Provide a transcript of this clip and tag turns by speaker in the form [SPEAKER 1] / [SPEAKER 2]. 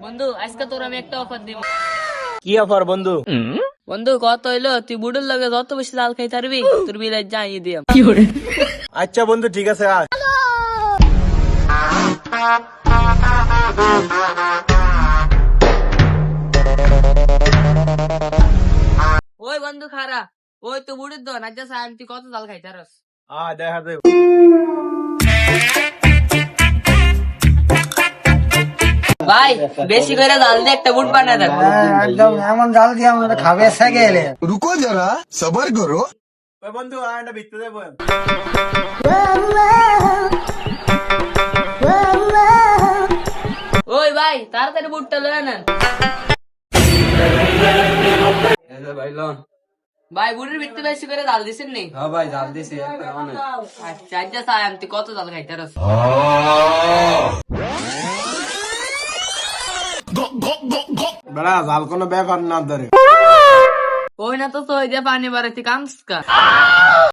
[SPEAKER 1] বন্ধু আজকে তোর আমি একটা অফার দিব।
[SPEAKER 2] কি অফার বন্ধু?
[SPEAKER 1] বন্ধু কত হইলো, তুই বুড়োর লগে যত বেশি জাল খাই পারবি তোর বিলে যাই দিয়াম।
[SPEAKER 2] আচ্ছা বন্ধু ঠিক আছে আয়।
[SPEAKER 1] ওই বন্ধু খারা, ওই তো বুড়ির দন আজ সাহেব তুই কত জাল খাই তারস।
[SPEAKER 2] দেখা যাবে।
[SPEAKER 1] ভাই বেশি করে জাল দিয়ে একটা বুট বানায় দেন।
[SPEAKER 3] একদম এমন জাল দিয়ে আমাদের খাবে এসে গেলে
[SPEAKER 4] रुको जरा सबर करो।
[SPEAKER 2] ওই বন্ধু আয় না ভিতরে যাবো।
[SPEAKER 1] ওই ভাই তাড়াতাড়ি বুটটা লয়ে নেন। ভাই বুড়ির ভিতরে বেশি করে জাল দিছেন নি?
[SPEAKER 3] হ্যাঁ ভাই জাল দিছি
[SPEAKER 1] আচ্ছা আজ সাহেব তুই কত জাল খাই তারস।
[SPEAKER 3] বেড়া জাল কোনো ব্যাপার না ধরে
[SPEAKER 1] ওই না তো ওই যে পানি বাড়াতে কামসকা।